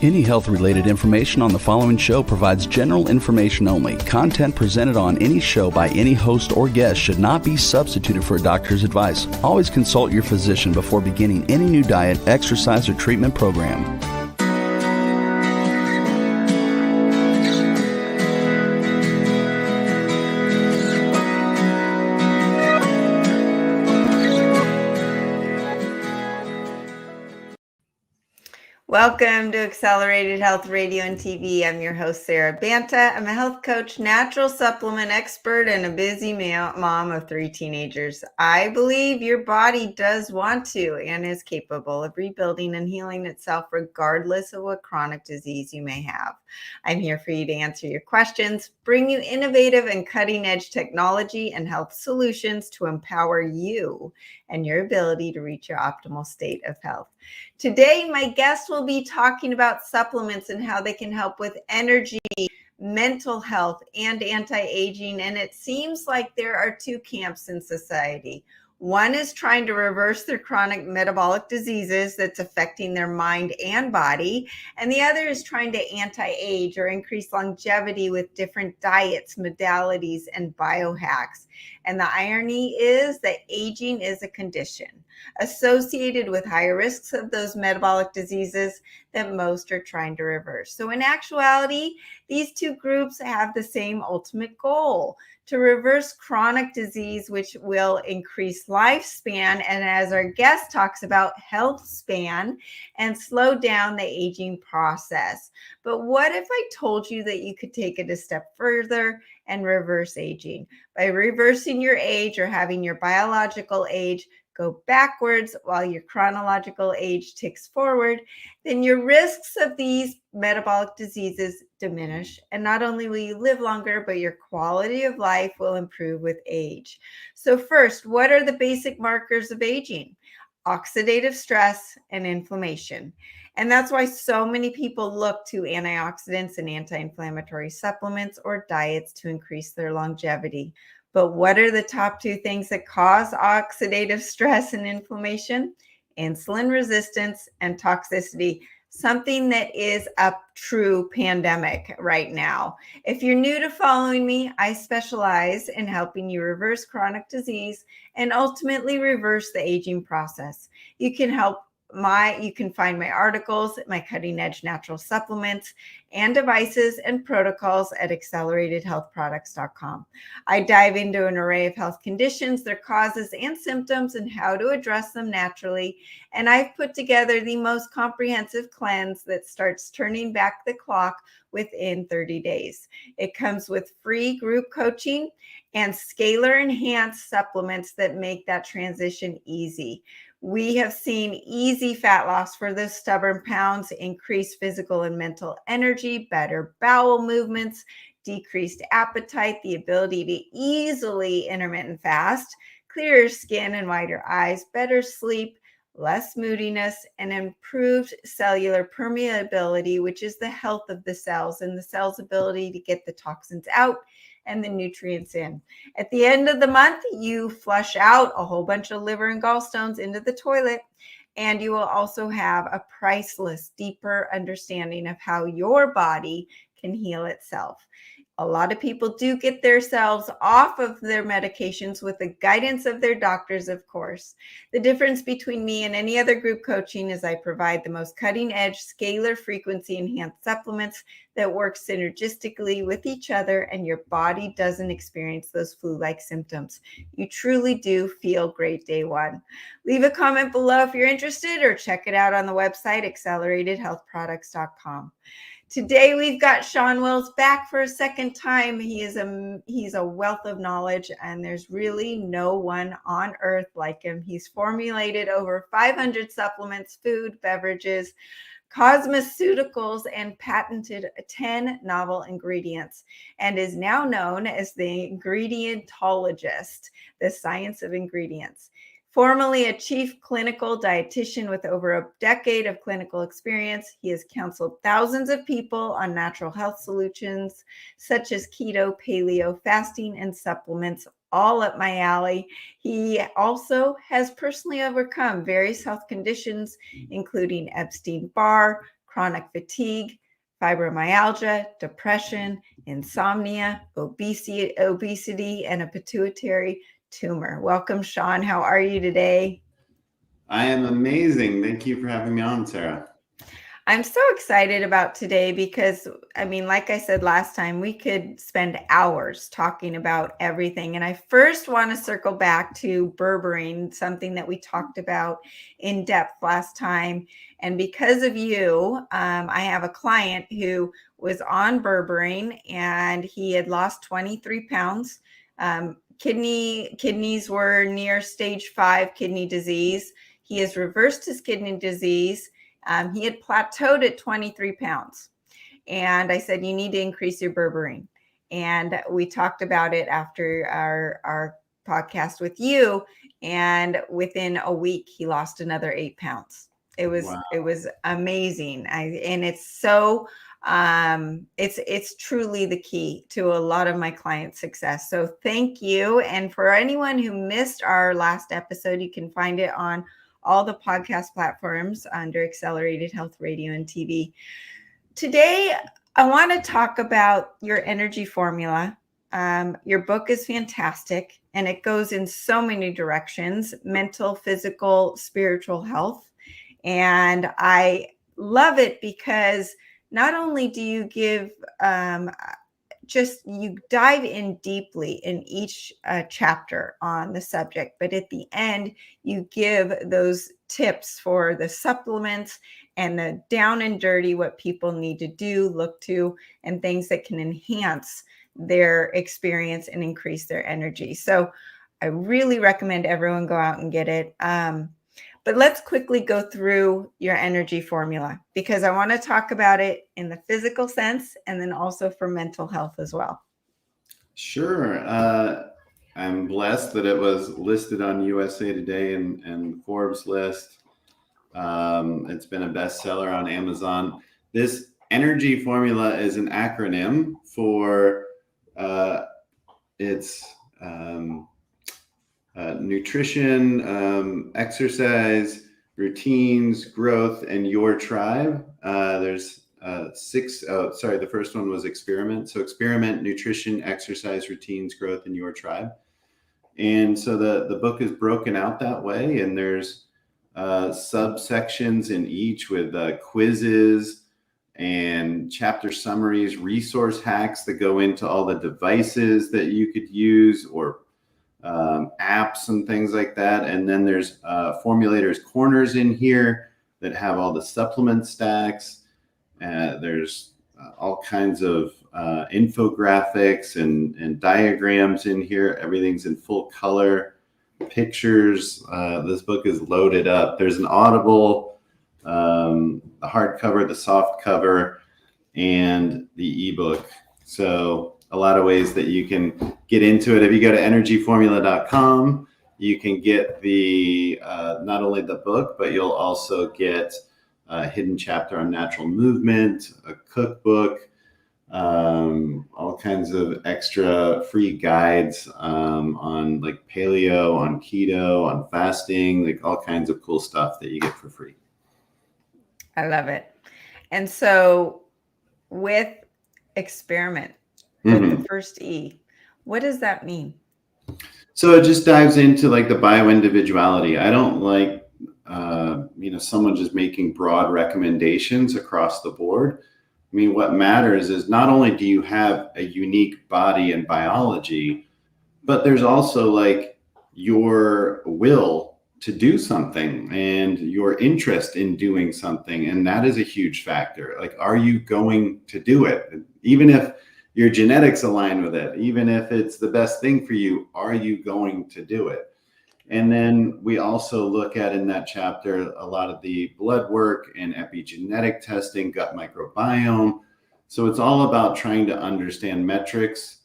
Any health-related information on the following show provides general information only. Content presented on any show by any host or guest should not be substituted for a doctor's advice. Always consult your physician before beginning any new diet, exercise, or treatment program. Welcome to Accelerated Health Radio and TV. I'm your host, Sara Banta. I'm a health coach, natural supplement expert, and a busy mom of 3 teenagers. I believe your body does want to and is capable of rebuilding and healing itself regardless of what chronic disease you may have. I'm here for you to answer your questions, bring you innovative and cutting-edge technology and health solutions to empower you and your ability to reach your optimal state of health. Today, my guest will be talking about supplements and how they can help with energy, mental health, and anti-aging. And it seems like there are 2 camps in society. One is trying to reverse their chronic metabolic diseases that's affecting their mind and body. And the other is trying to anti-age or increase longevity with different diets, modalities, and biohacks. And the irony is that aging is a condition associated with higher risks of those metabolic diseases that most are trying to reverse. So in actuality, these 2 groups have the same ultimate goal: to reverse chronic disease, which will increase lifespan, and as our guest talks about, health span, and slow down the aging process. But what if I told you that you could take it a step further and reverse aging? By reversing your age or having your biological age go backwards while your chronological age ticks forward, then your risks of these metabolic diseases diminish. And not only will you live longer, but your quality of life will improve with age. So first, what are the basic markers of aging? Oxidative stress and inflammation. And that's why so many people look to antioxidants and anti-inflammatory supplements or diets to increase their longevity. But what are the top 2 things that cause oxidative stress and inflammation? Insulin resistance and toxicity, something that is a true pandemic right now. If you're new to following me, I specialize in helping you reverse chronic disease and ultimately reverse the aging process. You can find my articles, my cutting edge natural supplements and devices and protocols at acceleratedhealthproducts.com. I dive into an array of health conditions, their causes and symptoms, and how to address them naturally. And I've put together the most comprehensive cleanse that starts turning back the clock within 30 days. It comes with free group coaching and scalar enhanced supplements that make that transition easy. We have seen easy fat loss for the stubborn pounds, increased physical and mental energy, better bowel movements, decreased appetite, the ability to easily intermittent fast, clearer skin and whiter eyes, better sleep, less moodiness, and improved cellular permeability, which is the health of the cells and the cell's ability to get the toxins out and the nutrients in. At the end of the month, you flush out a whole bunch of liver and gallstones into the toilet, and you will also have a priceless, deeper understanding of how your body can heal itself. A lot of people do get themselves off of their medications with the guidance of their doctors, of course. The difference between me and any other group coaching is I provide the most cutting-edge scalar frequency enhanced supplements that work synergistically with each other, and your body doesn't experience those flu-like symptoms. You truly do feel great day one. Leave a comment below if you're interested, or check it out on the website, acceleratedhealthproducts.com. Today, we've got Shawn Wells back for a second time. He's a wealth of knowledge, and there's really no one on earth like him. He's formulated over 500 supplements, food, beverages, cosmeceuticals, and patented 10 novel ingredients, and is now known as the Ingredientologist, the science of ingredients. Formerly a chief clinical dietitian with over a decade of clinical experience, he has counseled thousands of people on natural health solutions such as keto, paleo, fasting, and supplements, all up my alley. He also has personally overcome various health conditions, including Epstein-Barr, chronic fatigue, fibromyalgia, depression, insomnia, obesity, and a pituitary tumor. Welcome, Shawn. How are you today? I am amazing. Thank you for having me on, Sarah. I'm so excited about today because, like I said last time, we could spend hours talking about everything. And I first want to circle back to berberine, something that we talked about in depth last time. And because of you, I have a client who was on berberine and he had lost 23 pounds. Kidneys were near stage 5 kidney disease. He has reversed his kidney disease. He had plateaued at 23 pounds. And I said, you need to increase your berberine. And we talked about it after our podcast with you. And within a week, he lost another 8 pounds. It was amazing. And it's so, it's truly the key to a lot of my clients' success. So thank you. And for anyone who missed our last episode, you can find it on all the podcast platforms under Accelerated Health Radio and TV. Today, I want to talk about your energy formula. Your book is fantastic, and it goes in so many directions: mental, physical, spiritual health. And I love it because not only do you give you dive in deeply in each chapter on the subject, but at the end, you give those tips for the supplements and the down and dirty, what people need to do, look to, and things that can enhance their experience and increase their energy. So I really recommend everyone go out and get it. But let's quickly go through your energy formula because I want to talk about it in the physical sense and then also for mental health as well. Sure. I'm blessed that it was listed on USA Today and Forbes list. It's been a bestseller on Amazon. This energy formula is an acronym for nutrition, exercise, routines, growth, and your tribe. There's 6. Oh, sorry. The first one was experiment. So experiment, nutrition, exercise, routines, growth, and your tribe. And so the book is broken out that way. And there's subsections in each with quizzes and chapter summaries, resource hacks that go into all the devices that you could use or apps and things like that. And then there's formulators corners in here that have all the supplement stacks. There's all kinds of infographics and diagrams in here. Everything's in full color, pictures. This book is loaded up. There's an Audible, the hardcover, the soft cover, and the ebook. So a lot of ways that you can get into it. If you go to energyformula.com, you can get the not only the book, but you'll also get a hidden chapter on natural movement, a cookbook, all kinds of extra free guides on like paleo, on keto, on fasting, like all kinds of cool stuff that you get for free. I love it. And so with experiment, with the first E, what does that mean? So it just dives into like the bioindividuality. I don't like, someone just making broad recommendations across the board. I mean, what matters is not only do you have a unique body and biology, but there's also like your will to do something and your interest in doing something. And that is a huge factor. Like, are you going to do it? Even if your genetics align with it, even if it's the best thing for you, are you going to do it? And then we also look at in that chapter a lot of the blood work and epigenetic testing, gut microbiome. So it's all about trying to understand metrics,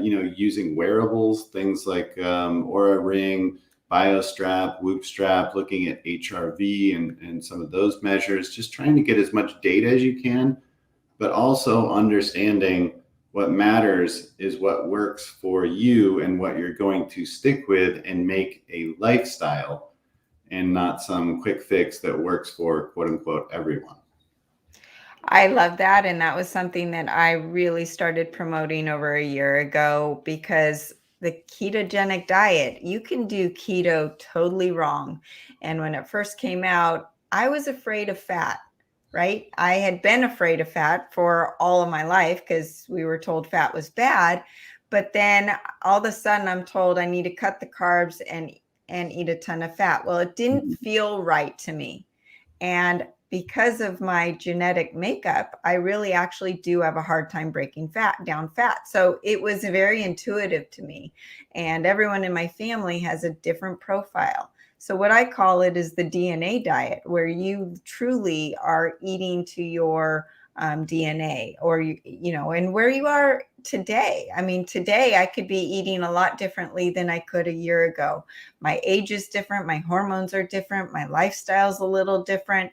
using wearables, things like Oura Ring, BioStrap, WhoopStrap, looking at HRV and some of those measures, just trying to get as much data as you can, but also understanding what matters is what works for you and what you're going to stick with and make a lifestyle and not some quick fix that works for quote unquote everyone. I love that. And that was something that I really started promoting over a year ago because the ketogenic diet, you can do keto totally wrong. And when it first came out, I was afraid of fat, right? I had been afraid of fat for all of my life because we were told fat was bad. But then all of a sudden I'm told I need to cut the carbs and eat a ton of fat. Well, it didn't feel right to me. And because of my genetic makeup, I really actually do have a hard time breaking down fat. So it was very intuitive to me. And everyone in my family has a different profile. So what I call it is the DNA diet, where you truly are eating to your DNA, or and where you are today. I mean, today I could be eating a lot differently than I could a year ago. My age is different, my hormones are different, my lifestyle's a little different.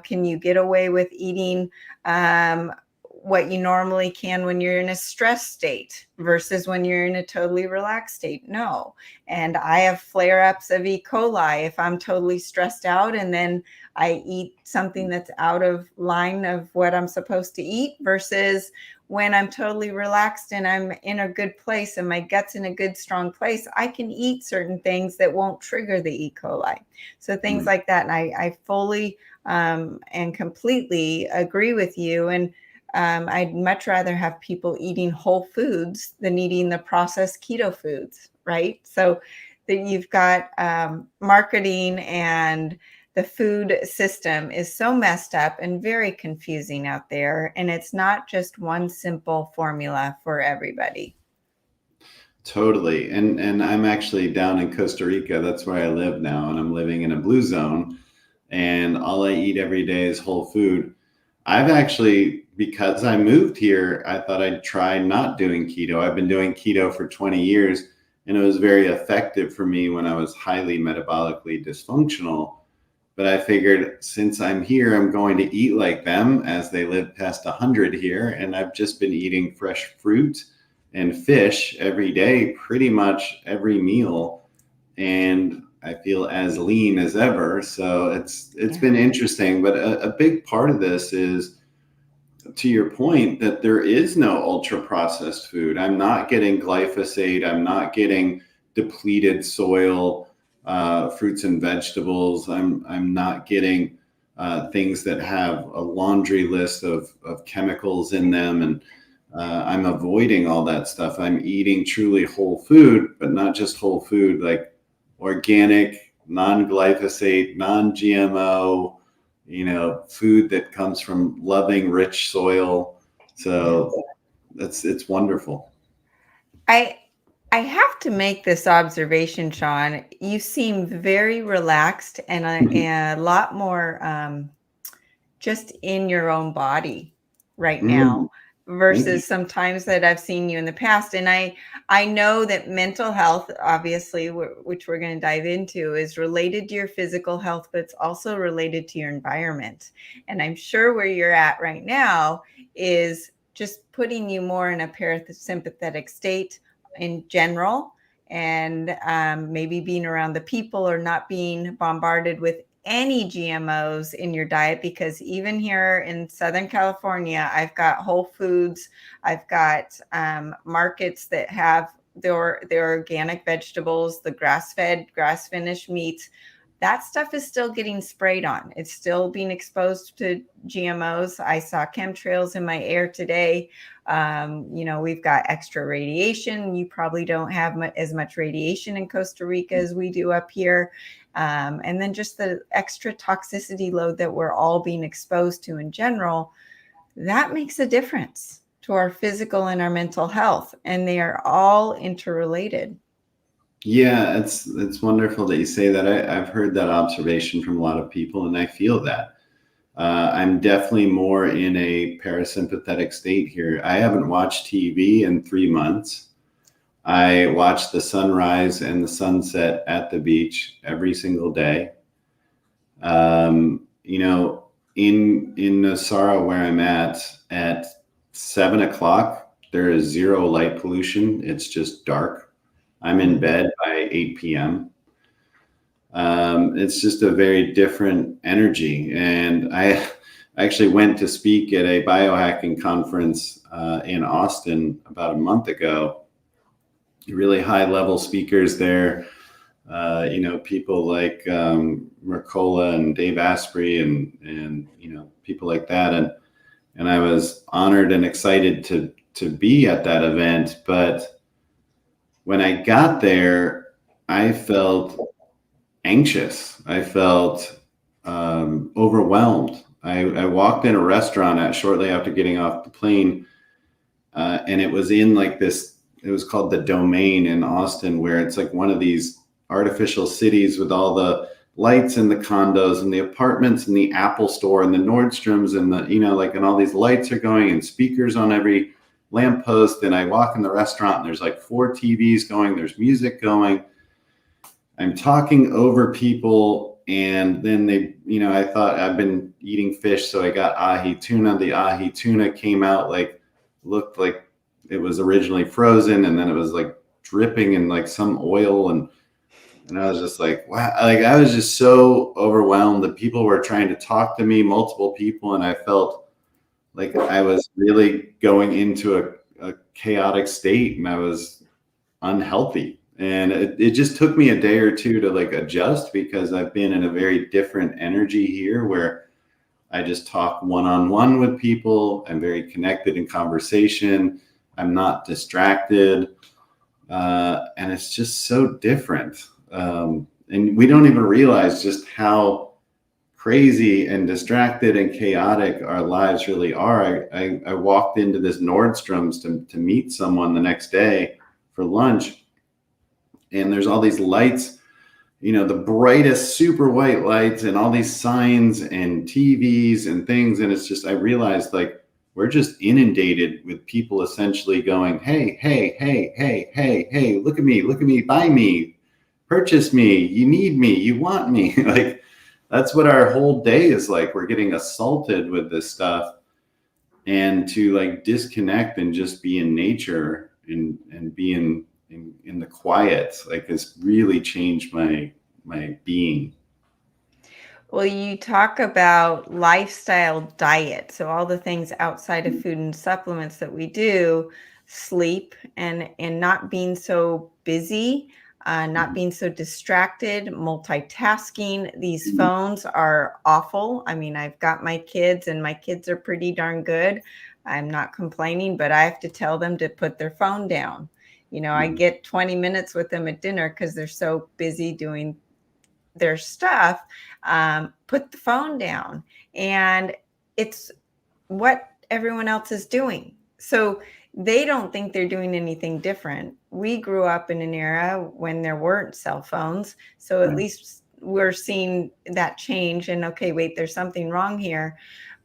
Can you get away with eating what you normally can when you're in a stress state versus when you're in a totally relaxed state? No. And I have flare-ups of E. coli if I'm totally stressed out and then I eat something that's out of line of what I'm supposed to eat versus when I'm totally relaxed and I'm in a good place and my gut's in a good, strong place, I can eat certain things that won't trigger the E. coli. So things like that. And I fully and completely agree with you. And I'd much rather have people eating whole foods than eating the processed keto foods, right? So that you've got marketing and the food system is so messed up and very confusing out there. And it's not just one simple formula for everybody. Totally. And I'm actually down in Costa Rica. That's where I live now. And I'm living in a blue zone. And all I eat every day is whole food. I've actually, because I moved here, I thought I'd try not doing keto. I've been doing keto for 20 years, and it was very effective for me when I was highly metabolically dysfunctional. But I figured since I'm here, I'm going to eat like them as they live past 100 here. And I've just been eating fresh fruit and fish every day, pretty much every meal. And I feel as lean as ever. So it's been interesting. But a big part of this is, to your point, that there is no ultra processed food. I'm not getting glyphosate. I'm not getting depleted soil, fruits and vegetables. I'm not getting things that have a laundry list of chemicals in them. And I'm avoiding all that stuff. I'm eating truly whole food, but not just whole food, like organic, non-glyphosate, non-GMO, food that comes from loving, rich soil. So it's wonderful. I have to make this observation, Shawn. You seem very relaxed and a lot more just in your own body right now versus sometimes that I've seen you in the past. And I know that mental health, obviously, which we're going to dive into, is related to your physical health, but it's also related to your environment. And I'm sure where you're at right now is just putting you more in a parasympathetic state in general, and maybe being around the people or not being bombarded with any GMOs in your diet, because even here in Southern California, I've got Whole Foods, I've got markets that have their organic vegetables, the grass-fed, grass-finished meats. That stuff is still getting sprayed on. It's still being exposed to GMOs. I saw chemtrails in my air today. We've got extra radiation. You probably don't have as much radiation in Costa Rica as we do up here. And then just the extra toxicity load that we're all being exposed to in general, that makes a difference to our physical and our mental health. And they are all interrelated. Yeah, it's wonderful that you say that. I've heard that observation from a lot of people, and I feel that. I'm definitely more in a parasympathetic state here. I haven't watched TV in 3 months. I watch the sunrise and the sunset at the beach every single day. In Nosara, where I'm at 7 o'clock, there is zero light pollution. It's just dark. I'm in bed by 8 p.m. It's just a very different energy. And I actually went to speak at a biohacking conference in Austin about a month ago. Really high level speakers there. People like Mercola and Dave Asprey and people like that. And I was honored and excited to be at that event. But when I got there, I felt anxious. I felt overwhelmed. I walked in a restaurant shortly after getting off the plane, and it was in like this, it was called the Domain in Austin, where it's like one of these artificial cities with all the lights and the condos and the apartments and the Apple store and the Nordstroms and the, and all these lights are going and speakers on every lamppost. And I walk in the restaurant and there's like 4 TVs going, there's music going. I'm talking over people. And then they, I thought I've been eating fish. So I got ahi tuna. The ahi tuna came out looked like it was originally frozen. And then it was like dripping in like some oil. And I was just like, wow, like I was just so overwhelmed that people were trying to talk to me, multiple people. And I felt like I was really going into a chaotic state and I was unhealthy. And it just took me a day or two to like adjust, because I've been in a very different energy here where I just talk one-on-one with people. I'm very connected in conversation. I'm not distracted. And it's just so different. And we don't even realize just how crazy and distracted and chaotic our lives really are. I walked into this Nordstrom's to meet someone the next day for lunch. And there's all these lights, the brightest super white lights and all these signs and TVs and things. And it's just, I realized like, we're just inundated with people essentially going, hey, hey, hey, hey, hey, hey, look at me, buy me, purchase me, you need me, you want me. Like, that's what our whole day is like. We're getting assaulted with this stuff. And to like disconnect and just be in nature and be in the quiet, like, has really changed my being. Well, you talk about lifestyle diet. So all the things outside of food and supplements that we do, sleep and not being so busy, not being so distracted, multitasking. These phones are awful. I mean, I've got my kids and my kids are pretty darn good. I'm not complaining, but I have to tell them to put their phone down. I get 20 minutes with them at dinner because they're so busy doing their stuff. Put the phone down. And it's what everyone else is doing. So they don't think they're doing anything different. We grew up in an era when there weren't cell phones. So at least we're seeing that change and, okay, wait, there's something wrong here.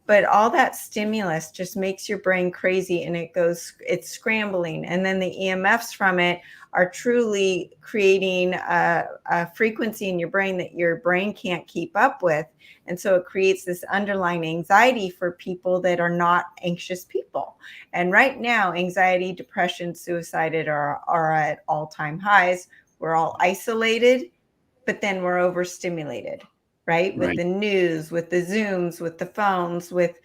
But all that stimulus just makes your brain crazy and it's scrambling. And then the EMFs from it are truly creating a frequency in your brain that your brain can't keep up with. And so it creates this underlying anxiety for people that are not anxious people. And right now, anxiety, depression, suicide are at all-time highs. We're all isolated, but then we're overstimulated. Right? With the news, with the Zooms, with the phones, with,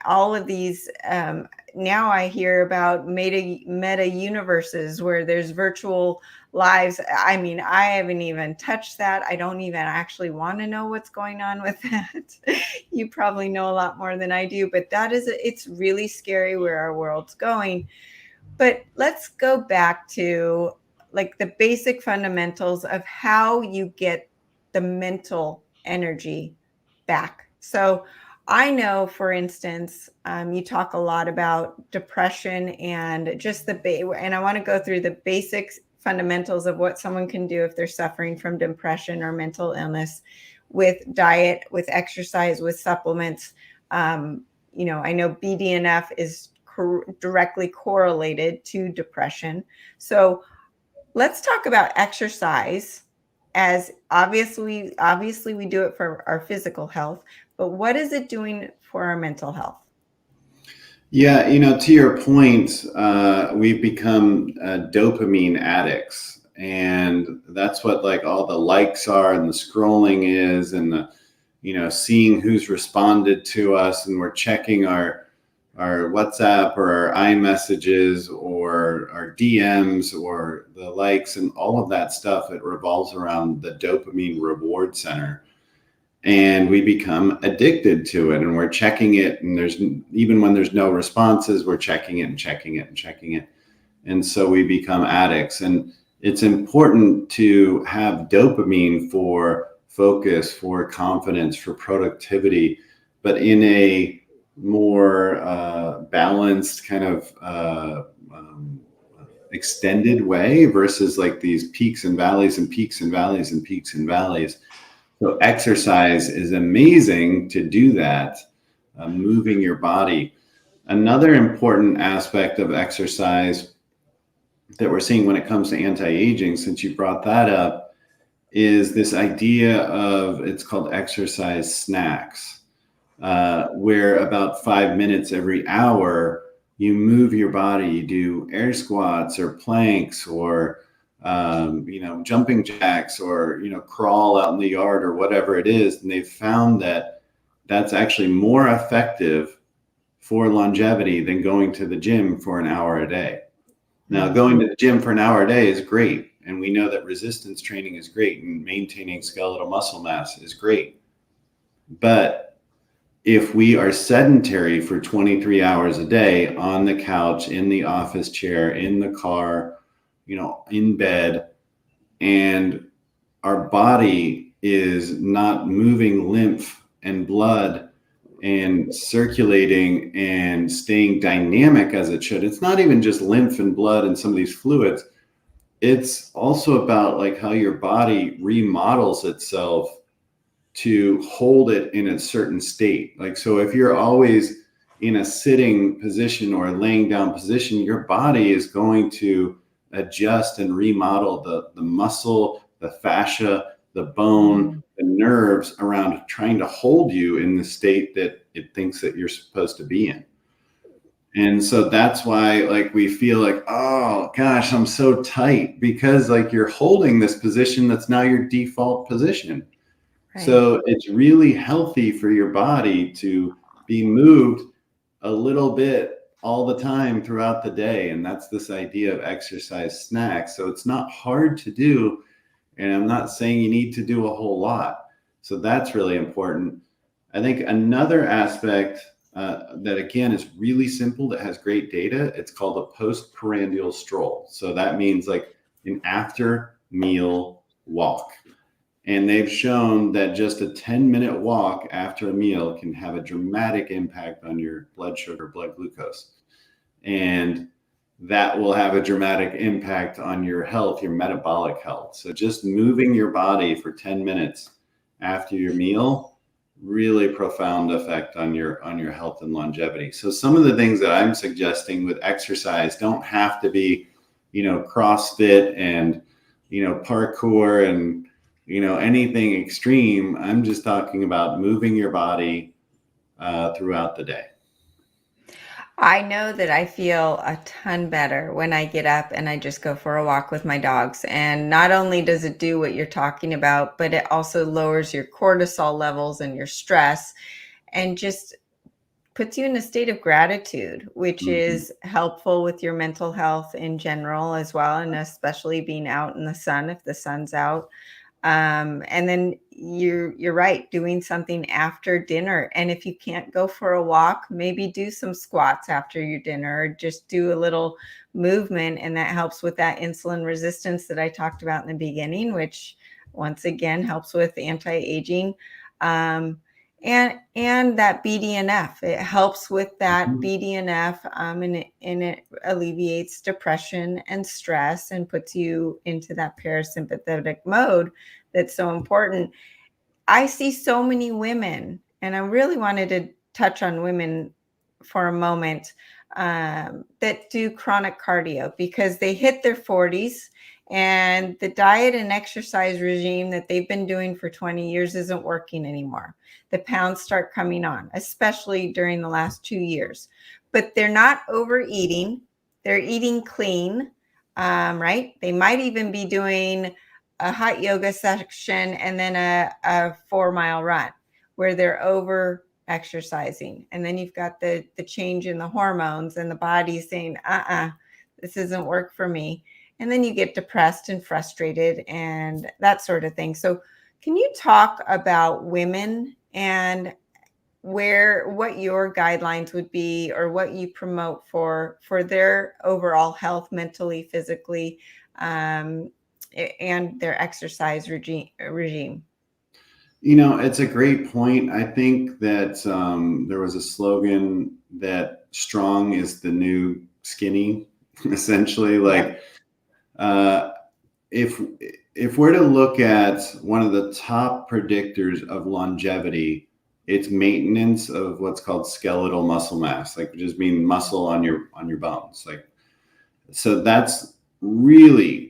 all of these. Now I hear about meta universes where there's virtual lives. I mean, I haven't even touched that. I don't even actually want to know what's going on with that. You probably know a lot more than I do, but it's really scary where our world's going. But let's go back to like the basic fundamentals of how you get the mental energy back. So I know, for instance, you talk a lot about depression and just and I want to go through the basics fundamentals of what someone can do if they're suffering from depression or mental illness, with diet, with exercise, with supplements. I know BDNF is directly correlated to depression. So let's talk about exercise. As obviously we do it for our physical health, but what is it doing for our mental health? Yeah, to your point, we've become dopamine addicts, and that's what like all the likes are and the scrolling is, and seeing who's responded to us, and we're checking our WhatsApp or our iMessages or our DMs or the likes and all of that stuff. It revolves around the dopamine reward center. And we become addicted to it, and we're checking it. And even when there's no responses, we're checking it and checking it and checking it. And so we become addicts. And it's important to have dopamine for focus, for confidence, for productivity, but in a more balanced kind of extended way versus like these peaks and valleys and peaks and valleys and peaks and valleys. So exercise is amazing to do that, moving your body. Another important aspect of exercise that we're seeing when it comes to anti-aging, since you brought that up, is this idea of, it's called exercise snacks, where about 5 minutes every hour, you move your body, you do air squats or planks or jumping jacks or, crawl out in the yard or whatever it is. And they've found that that's actually more effective for longevity than going to the gym for an hour a day. Now, going to the gym for an hour a day is great. And we know that resistance training is great and maintaining skeletal muscle mass is great. But if we are sedentary for 23 hours a day on the couch, in the office chair, in the car, in bed, and our body is not moving lymph and blood and circulating and staying dynamic as it should. It's not even just lymph and blood and some of these fluids. It's also about like how your body remodels itself to hold it in a certain state. Like, so if you're always in a sitting position or a laying down position, your body is going to adjust and remodel the muscle, the fascia, the bone, the nerves around trying to hold you in the state that it thinks that you're supposed to be in. And so that's why like we feel like, oh gosh, I'm so tight, because like you're holding this position that's now your default position. Right. So it's really healthy for your body to be moved a little bit all the time throughout the day. And that's this idea of exercise snacks. So it's not hard to do. And I'm not saying you need to do a whole lot. So that's really important. I think another aspect that again is really simple, that has great data, it's called a post-perennial stroll. So that means like an after meal walk. And they've shown that just a 10-minute walk after a meal can have a dramatic impact on your blood sugar, blood glucose. And that will have a dramatic impact on your health, your metabolic health. So just moving your body for 10 minutes after your meal, really profound effect on your health and longevity. So some of the things that I'm suggesting with exercise don't have to be, CrossFit and, parkour and, anything extreme. I'm just talking about moving your body throughout the day. I know that I feel a ton better when I get up and I just go for a walk with my dogs. And not only does it do what you're talking about, but it also lowers your cortisol levels and your stress and just puts you in a state of gratitude, which is helpful with your mental health in general as well. And especially being out in the sun, if the sun's out. And then you're right, doing something after dinner. And if you can't go for a walk, maybe do some squats after your dinner, or just do a little movement. And that helps with that insulin resistance that I talked about in the beginning, which once again helps with anti-aging. And that BDNF, it helps with that BDNF, and it alleviates depression and stress and puts you into that parasympathetic mode that's so important. I see so many women, and I really wanted to touch on women for a moment, that do chronic cardio because they hit their 40s and the diet and exercise regime that they've been doing for 20 years isn't working anymore. The pounds start coming on, especially during the last 2 years. But they're not overeating. They're eating clean, right? They might even be doing a hot yoga section and then a 4-mile run, where they're over exercising. And then you've got the change in the hormones and the body saying, this doesn't work for me. And then you get depressed and frustrated and that sort of thing. So can you talk about women and what your guidelines would be, or what you promote for their overall health, mentally, physically, and their exercise regime? It's a great point. I think that there was a slogan that strong is the new skinny, essentially. Like, if we're to look at one of the top predictors of longevity, it's maintenance of what's called skeletal muscle mass, like just mean muscle on your bones. Like, so that's really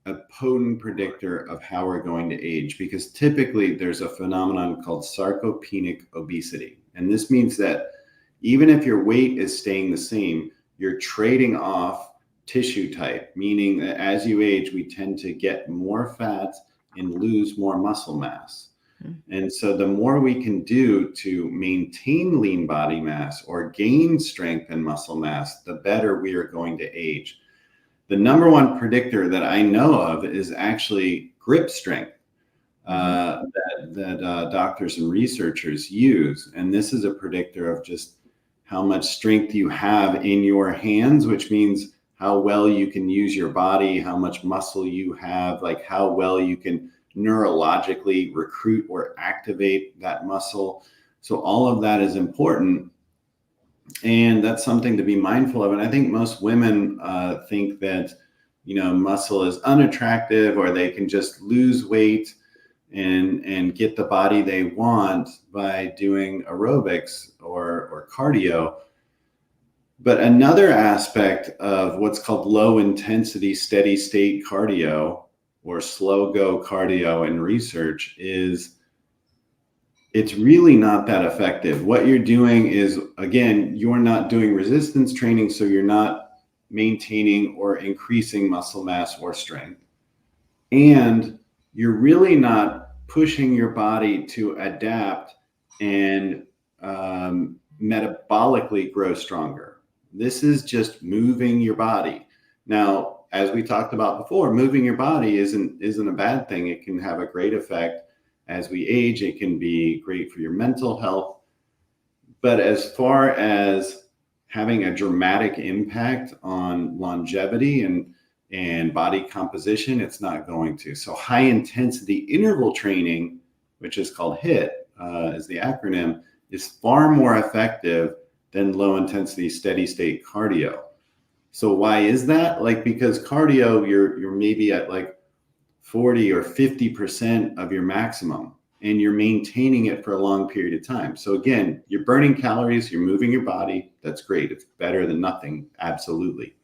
a potent predictor of how we're going to age, because typically there's a phenomenon called sarcopenic obesity. And this means that even if your weight is staying the same, you're trading off tissue type, meaning that as you age, we tend to get more fat and lose more muscle mass. And so the more we can do to maintain lean body mass or gain strength and muscle mass, the better we are going to age. The number one predictor that I know of is actually grip strength that doctors and researchers use. And this is a predictor of just how much strength you have in your hands, which means how well you can use your body, how much muscle you have, like how well you can neurologically recruit or activate that muscle. So all of that is important. And that's something to be mindful of. And I think most women think that, muscle is unattractive, or they can just lose weight and get the body they want by doing aerobics or cardio. But another aspect of what's called low intensity, steady state cardio, or slow go cardio in research, is it's really not that effective. What you're doing is, again, you're not doing resistance training, so you're not maintaining or increasing muscle mass or strength. And you're really not pushing your body to adapt and metabolically grow stronger. This is just moving your body. Now, as we talked about before, moving your body isn't a bad thing. It can have a great effect as we age. It can be great for your mental health. But as far as having a dramatic impact on longevity and body composition, it's not going to. So high intensity interval training, which is called HIIT, is the acronym, is far more effective than low intensity steady state cardio. So why is that? Like, because cardio, you're maybe at like 40 or 50% of your maximum, and you're maintaining it for a long period of time. So again, you're burning calories, you're moving your body. That's great. It's better than nothing. Absolutely.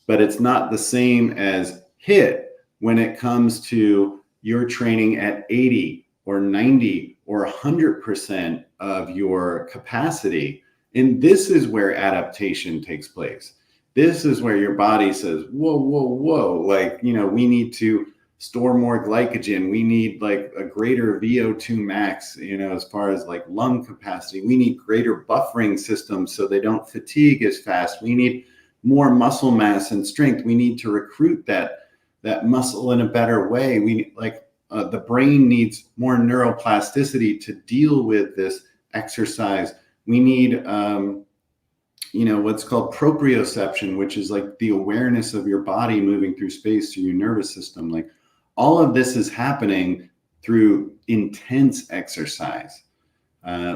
But it's not the same as HIIT when it comes to your training at 80 or 90 or 100% of your capacity. And this is where adaptation takes place. This is where your body says, whoa. Like, we need to store more glycogen. We need like a greater VO2 max, as far as like lung capacity. We need greater buffering systems so they don't fatigue as fast. We need more muscle mass and strength. We need to recruit that muscle in a better way. The brain needs more neuroplasticity to deal with this exercise. We need, what's called proprioception, which is like the awareness of your body moving through space through your nervous system. Like, all of this is happening through intense exercise.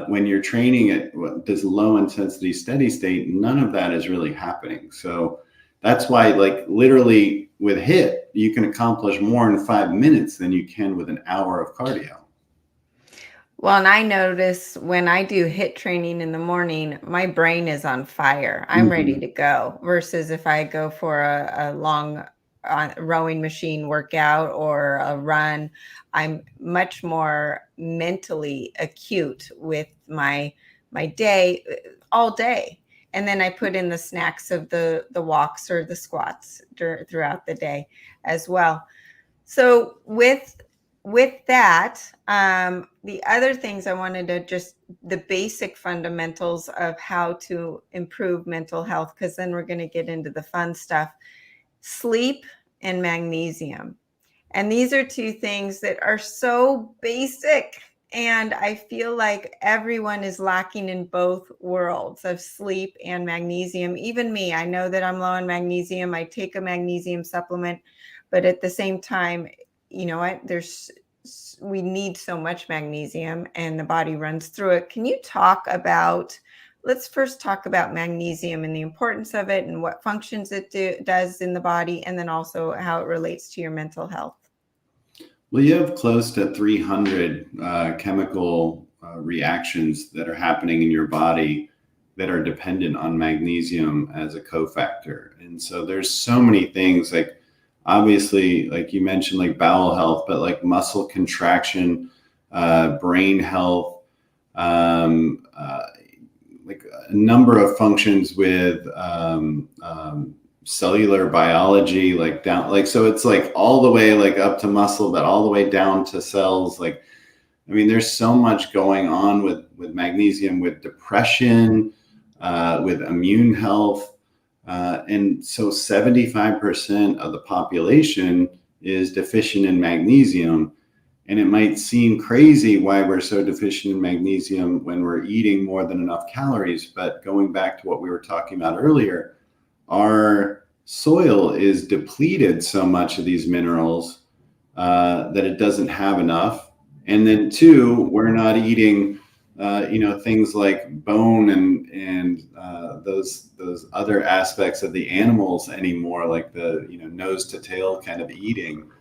When you're training at this low intensity steady state, none of that is really happening. So that's why, like, literally with HIIT, you can accomplish more in 5 minutes than you can with an hour of cardio. Well, and I notice when I do HIIT training in the morning, my brain is on fire. I'm ready to go, versus if I go for a long rowing machine workout or a run, I'm much more mentally acute with my day all day. And then I put in the snacks of the walks or the squats throughout the day as well. So with with that, the other things I wanted to just the basic fundamentals of how to improve mental health, because then we're going to get into the fun stuff. Sleep and magnesium. And these are two things that are so basic. And I feel like everyone is lacking in both worlds of sleep and magnesium. Even me, I know that I'm low on magnesium. I take a magnesium supplement, but at the same time, you know what, we need so much magnesium and the body runs through it. Can you talk about, let's first talk about magnesium and the importance of it and what functions it does in the body, and then also how it relates to your mental health. Well, you have close to 300 chemical reactions that are happening in your body that are dependent on magnesium as a cofactor. And so there's so many things, like obviously, like you mentioned, like bowel health, but like muscle contraction, brain health, like a number of functions with cellular biology, like down, like, so it's like all the way like up to muscle, but all the way down to cells. Like, I mean, there's so much going on with magnesium, with depression, with immune health. And so 75% of the population is deficient in magnesium. And it might seem crazy why we're so deficient in magnesium when we're eating more than enough calories. But going back to what we were talking about earlier, our soil is depleted so much of these minerals that it doesn't have enough. And then two, we're not eating, things like bone and those other aspects of the animals anymore, like the, nose to tail kind of eating.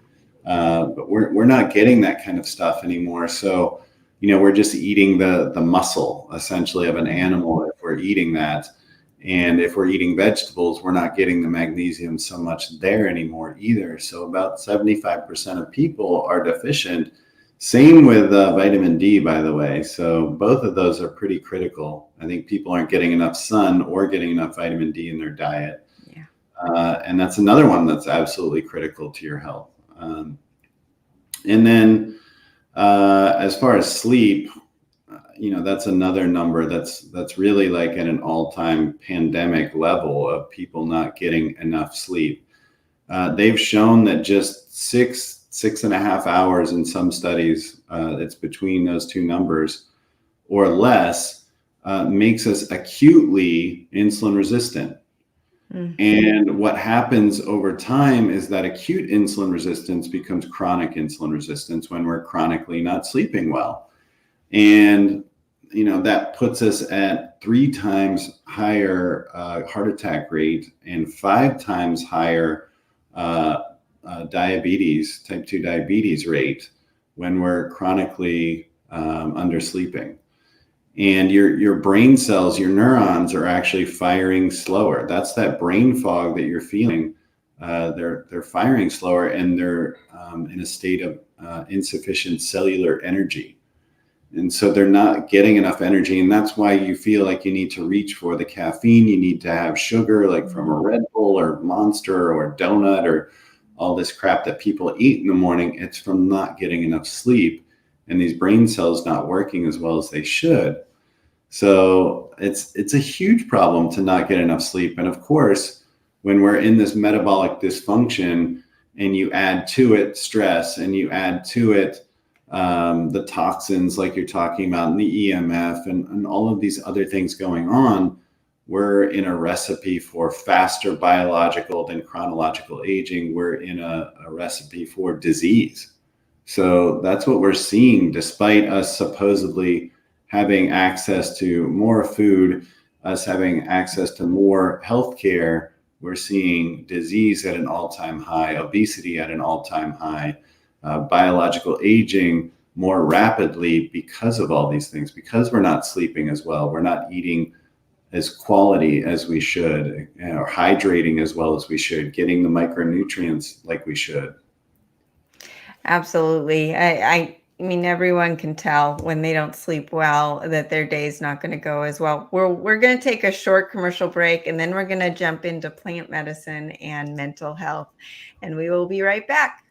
But we're not getting that kind of stuff anymore. So, we're just eating the muscle essentially of an animal if we're eating that. And if we're eating vegetables, we're not getting the magnesium so much there anymore either. So about 75% of people are deficient. Same with vitamin D, by the way. So both of those are pretty critical. I think people aren't getting enough sun or getting enough vitamin D in their diet. Yeah. And that's another one that's absolutely critical to your health. And then as far as sleep, that's another number that's really like at an all-time pandemic level of people not getting enough sleep. They've shown that just 6.5 hours in some studies, it's between those two numbers or less, makes us acutely insulin resistant. And what happens over time is that acute insulin resistance becomes chronic insulin resistance when we're chronically not sleeping well. And, that puts us at 3 times higher heart attack rate and 5 times higher diabetes, type 2 diabetes rate when we're chronically undersleeping. And your brain cells, your neurons are actually firing slower. That's that brain fog that you're feeling. They're firing slower, and they're in a state of insufficient cellular energy. And so they're not getting enough energy. And that's why you feel like you need to reach for the caffeine. You need to have sugar, like from a Red Bull or Monster or donut or all this crap that people eat in the morning. It's from not getting enough sleep and these brain cells not working as well as they should. So it's a huge problem to not get enough sleep. And of course, when we're in this metabolic dysfunction and you add to it stress and you add to it the toxins like you're talking about and the EMF and all of these other things going on, we're in a recipe for faster biological than chronological aging. We're in a recipe for disease. So that's what we're seeing, despite us supposedly having access to more food, us having access to more healthcare. We're seeing disease at an all-time high, obesity at an all-time high, biological aging more rapidly because of all these things, because we're not sleeping as well. We're not eating as quality as we should, or hydrating as well as we should, getting the micronutrients like we should. Absolutely. I mean, everyone can tell when they don't sleep well that their day is not going to go as well. We're going to take a short commercial break, and then we're going to jump into plant medicine and mental health, and we will be right back.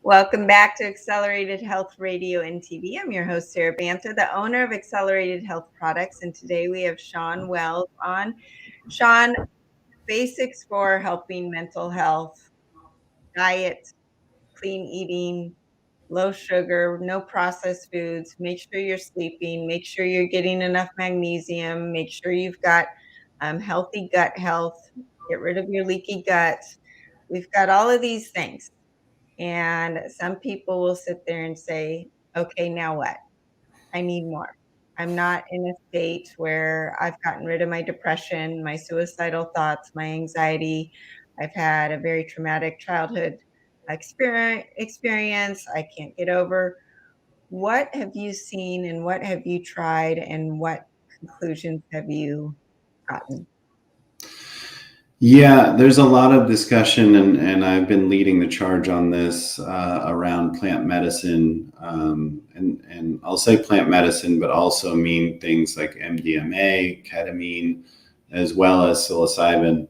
Welcome back to Accelerated Health Radio and TV. I'm your host, Sara Banta, the owner of Accelerated Health Products. And today we have Shawn Wells on. Shawn, basics for helping mental health, diet, clean eating, low sugar, no processed foods. Make sure you're sleeping. Make sure you're getting enough magnesium. Make sure you've got healthy gut health. Get rid of your leaky gut. We've got all of these things. And some people will sit there and say, okay, now what? I need more. I'm not in a state where I've gotten rid of my depression, my suicidal thoughts, my anxiety. I've had a very traumatic childhood experience I can't get over. What have you seen and what have you tried and what conclusions have you gotten? Yeah, there's a lot of discussion, and I've been leading the charge on this around plant medicine. And I'll say plant medicine, but also mean things like MDMA, ketamine, as well as psilocybin.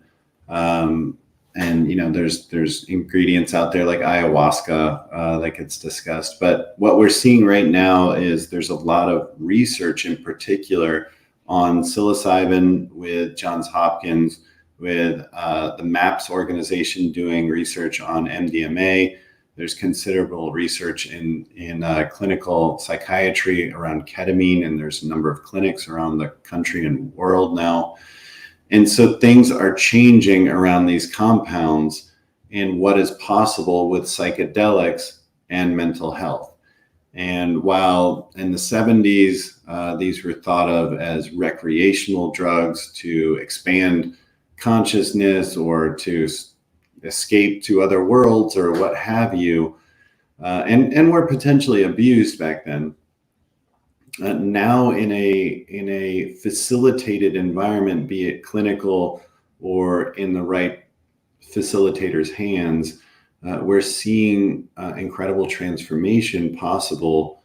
And there's ingredients out there like ayahuasca that gets discussed. But what we're seeing right now is there's a lot of research, in particular, on psilocybin with Johns Hopkins, with the MAPS organization doing research on MDMA. There's considerable research in clinical psychiatry around ketamine, and there's a number of clinics around the country and world now. And so things are changing around these compounds and what is possible with psychedelics and mental health. And while in the 70s, these were thought of as recreational drugs to expand consciousness or to escape to other worlds or what have you, and were potentially abused back then. Now in a facilitated environment, be it clinical or in the right facilitator's hands, we're seeing incredible transformation possible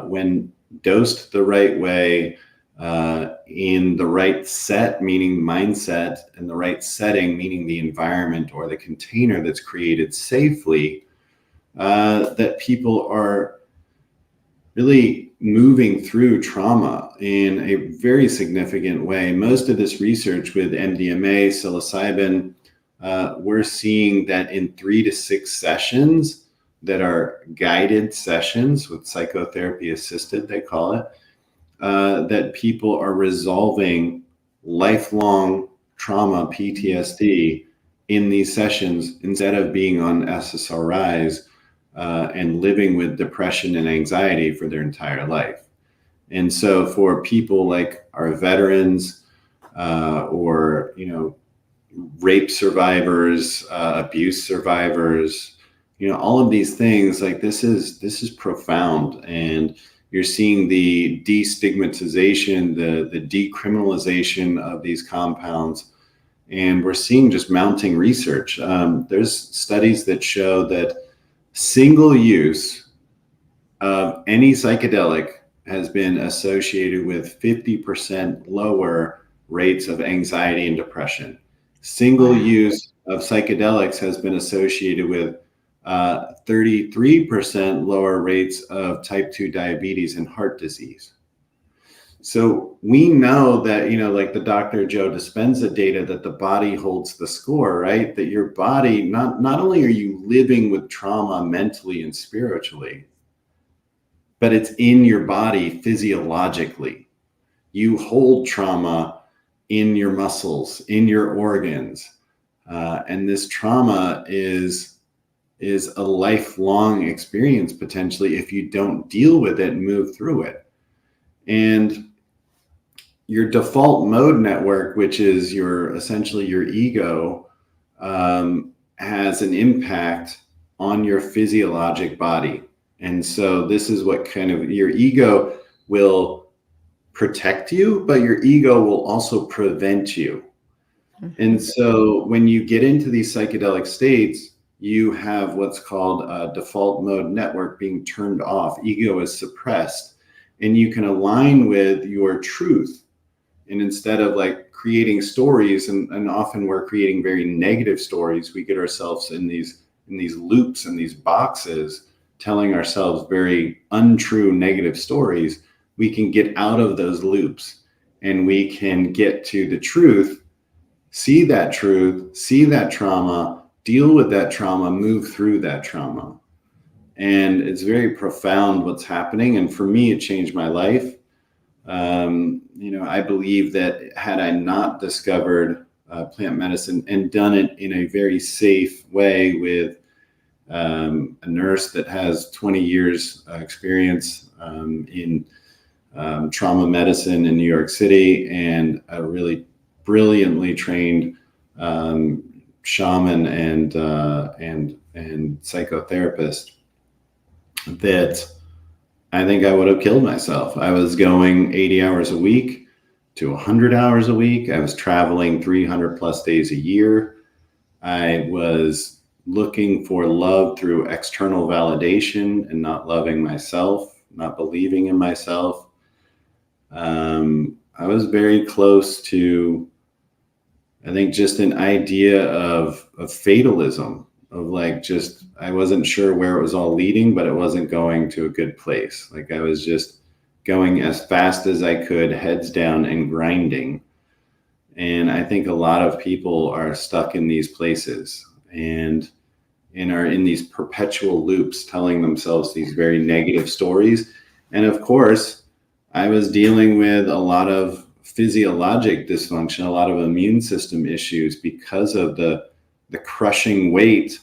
when dosed the right way, in the right set, meaning mindset, and the right setting, meaning the environment or the container that's created safely, that people are really moving through trauma in a very significant way. Most of this research with MDMA, psilocybin, we're seeing that in 3 to 6 sessions that are guided sessions with psychotherapy assisted, they call it, that people are resolving lifelong trauma, PTSD, in these sessions instead of being on SSRIs and living with depression and anxiety for their entire life. And so for people like our veterans or rape survivors, abuse survivors, all of these things, like this is profound. And you're seeing the destigmatization, the decriminalization of these compounds. And we're seeing just mounting research. There's studies that show that single use of any psychedelic has been associated with 50% lower rates of anxiety and depression. Single use of psychedelics has been associated with 33% lower rates of type 2 diabetes and heart disease. So we know that, like the Dr. Joe Dispenza data, that the body holds the score, right? That your body, not only are you living with trauma mentally and spiritually, but it's in your body physiologically. You hold trauma in your muscles, in your organs. And this trauma is a lifelong experience, potentially, if you don't deal with it and move through it. And your default mode network, which is essentially your ego, has an impact on your physiologic body. And so this is what your ego will protect you, but your ego will also prevent you. Mm-hmm. And so when you get into these psychedelic states, you have what's called a default mode network being turned off. Ego is suppressed, and you can align with your truth. And instead of creating stories, and often we're creating very negative stories, we get ourselves in these in these loops and these boxes, telling ourselves very untrue negative stories, we can get out of those loops and we can get to the truth, see that trauma, deal with that trauma, move through that trauma. And it's very profound what's happening. And for me, it changed my life. I believe that had I not discovered plant medicine and done it in a very safe way with a nurse that has 20 years experience in trauma medicine in New York City, and a really brilliantly trained shaman and psychotherapist, that I think I would have killed myself. I was going 80 hours a week to 100 hours a week. I was traveling 300 plus days a year. I was looking for love through external validation and not loving myself, not believing in myself. I was very close to, I think, just an idea of fatalism, of like, just, I wasn't sure where it was all leading, but it wasn't going to a good place. Like I was just going as fast as I could, heads down and grinding. And I think a lot of people are stuck in these places and are in these perpetual loops, telling themselves these very negative stories. And of course, I was dealing with a lot of physiologic dysfunction, a lot of immune system issues because of the crushing weight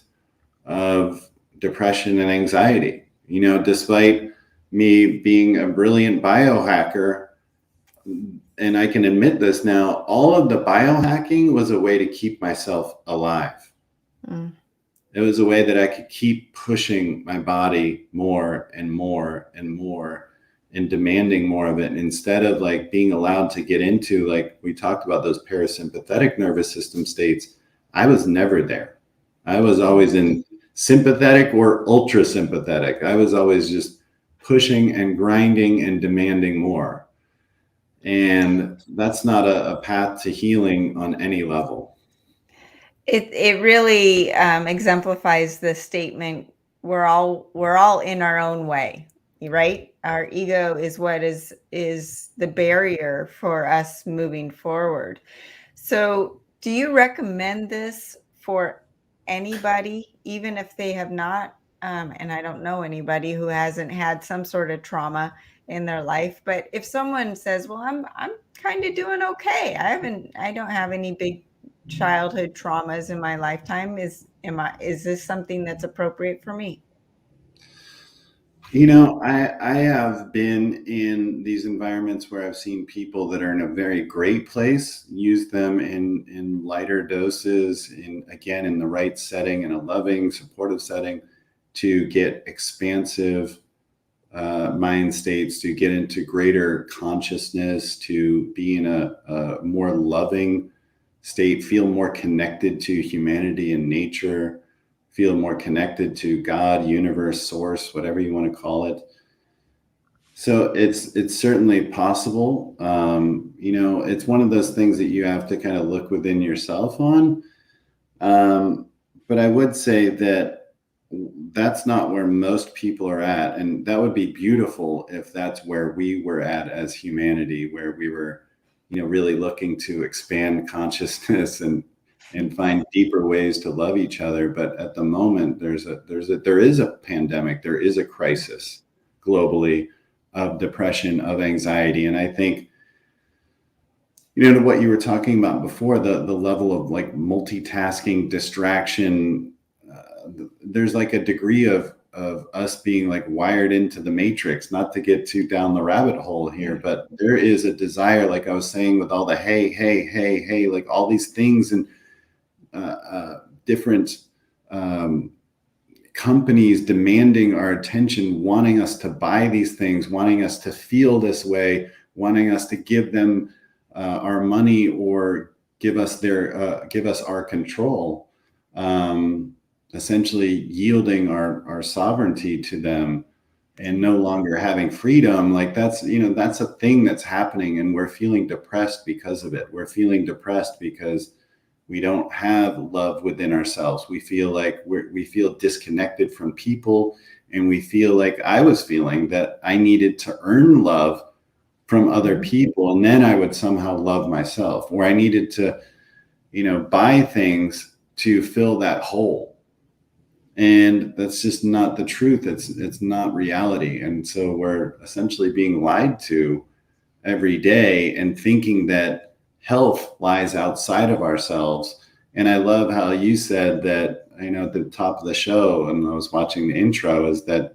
of depression and anxiety. Despite me being a brilliant biohacker, and I can admit this now, all of the biohacking was a way to keep myself alive. It was a way that I could keep pushing my body more and more and more, and demanding more of it, instead of like being allowed to get into, like we talked about, those parasympathetic nervous system states. I was never there. I was always in sympathetic or ultra sympathetic. I was always just pushing and grinding and demanding more. And that's not a path to healing on any level. It really exemplifies the statement, we're all in our own way, right? Our ego is what is the barrier for us moving forward. So do you recommend this for anybody, even if they have not, and I don't know anybody who hasn't had some sort of trauma in their life, but if someone says, well, I'm kind of doing okay, I don't have any big childhood traumas in my lifetime, is this something that's appropriate for me? I have been in these environments where I've seen people that are in a very great place use them in lighter doses, in the right setting, in a loving, supportive setting, to get expansive mind states, to get into greater consciousness, to be in a more loving state, feel more connected to humanity and nature, feel more connected to God, universe, source, whatever you want to call it. So it's certainly possible. It's one of those things that you have to kind of look within yourself on. But I would say that that's not where most people are at. And that would be beautiful if that's where we were at as humanity, where we were, really looking to expand consciousness and find deeper ways to love each other. But at the moment, there is a pandemic, there is a crisis globally of depression, of anxiety. And I think, to what you were talking about before, the level of like multitasking, distraction, there's like a degree of us being like wired into the matrix, not to get too down the rabbit hole here, but there is a desire, like I was saying, with all the hey, like all these things and different companies demanding our attention, wanting us to buy these things, wanting us to feel this way, wanting us to give them our money or give us our control, essentially yielding our sovereignty to them and no longer having freedom. Like that's a thing that's happening, and we're feeling depressed because of it. We're feeling depressed because We don't have love within ourselves. We feel like we feel disconnected from people, and we feel like I was feeling that I needed to earn love from other people, and then I would somehow love myself, or I needed to, buy things to fill that hole. And that's just not the truth. It's not reality. And so we're essentially being lied to every day and thinking that health lies outside of ourselves. And I love how you said that, at the top of the show, and I was watching the intro, is that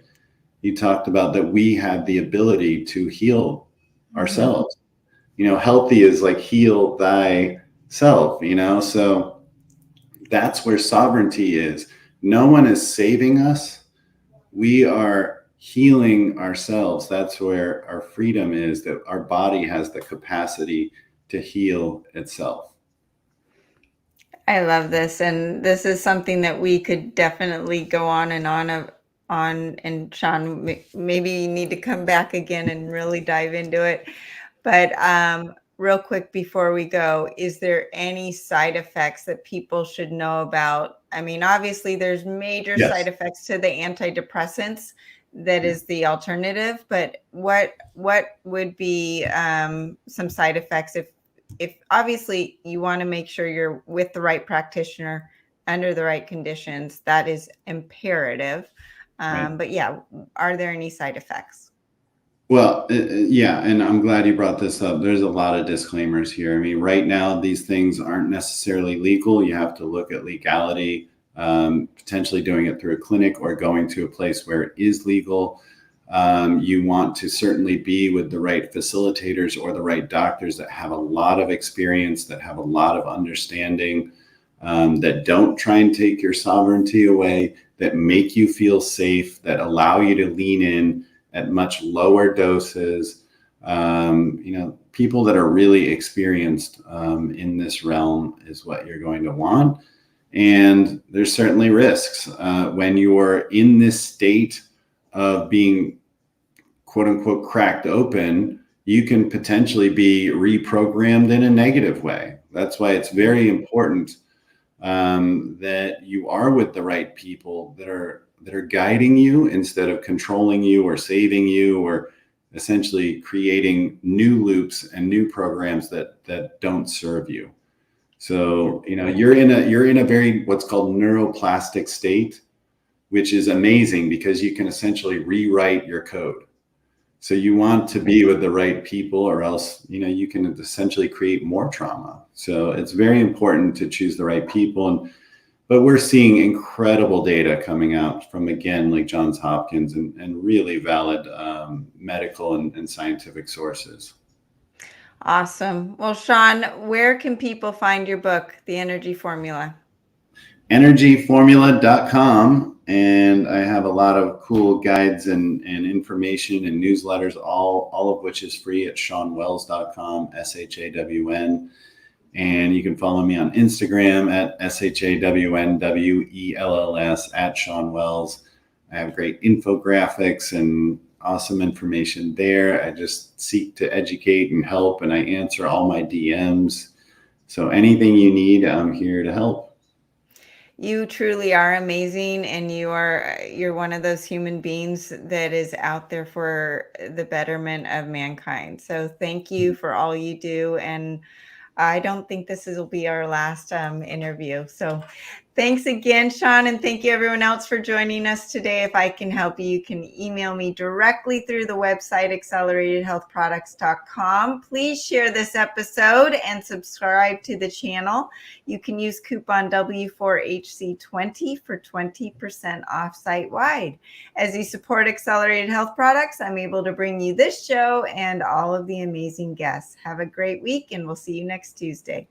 you talked about that we have the ability to heal ourselves. Healthy is like heal thyself, so that's where sovereignty is. No one is saving us. We are healing ourselves. That's where our freedom is, that our body has the capacity to heal itself. I love this. And this is something that we could definitely go on and on. And Shawn, maybe you need to come back again and really dive into it. But real quick before we go, is there any side effects that people should know about? I mean, obviously there's major Yes. side effects to the antidepressants. That is the alternative. But what would be some side effects if obviously you want to make sure you're with the right practitioner under the right conditions? That is imperative. Right. But yeah, are there any side effects? Well, yeah, and I'm glad you brought this up. There's a lot of disclaimers here. I mean, right now, these things aren't necessarily legal. You have to look at legality, potentially doing it through a clinic or going to a place where it is legal. You want to certainly be with the right facilitators or the right doctors that have a lot of experience, that have a lot of understanding, that don't try and take your sovereignty away, that make you feel safe, that allow you to lean in at much lower doses. People that are really experienced in this realm is what you're going to want. And there's certainly risks when you're in this state of being quote unquote cracked open. You can potentially be reprogrammed in a negative way. That's why it's very important that you are with the right people that are guiding you instead of controlling you or saving you, or essentially creating new loops and new programs that don't serve you. So, you're in a very what's called neuroplastic state, which is amazing because you can essentially rewrite your code. So you want to be with the right people, or else, you can essentially create more trauma. So it's very important to choose the right people. But we're seeing incredible data coming out from, again, like Johns Hopkins and really valid medical and scientific sources. Awesome. Well, Shawn, where can people find your book, The Energy Formula? Energyformula.com. And I have a lot of cool guides and information and newsletters, all of which is free at shawnwells.com, SHAWN. And you can follow me on Instagram at SHAWNWELLS at Shawn Wells. I have great infographics and awesome information there. I just seek to educate and help, and I answer all my DMs. So anything you need, I'm here to help. You truly are amazing, and you're one of those human beings that is out there for the betterment of mankind. So thank you for all you do, and I don't think this will be our last interview. So thanks again, Shawn, and thank you everyone else for joining us today. If I can help you, you can email me directly through the website, acceleratedhealthproducts.com. Please share this episode and subscribe to the channel. You can use coupon W4HC20 for 20% off site-wide. As you support Accelerated Health Products, I'm able to bring you this show and all of the amazing guests. Have a great week, and we'll see you next Tuesday.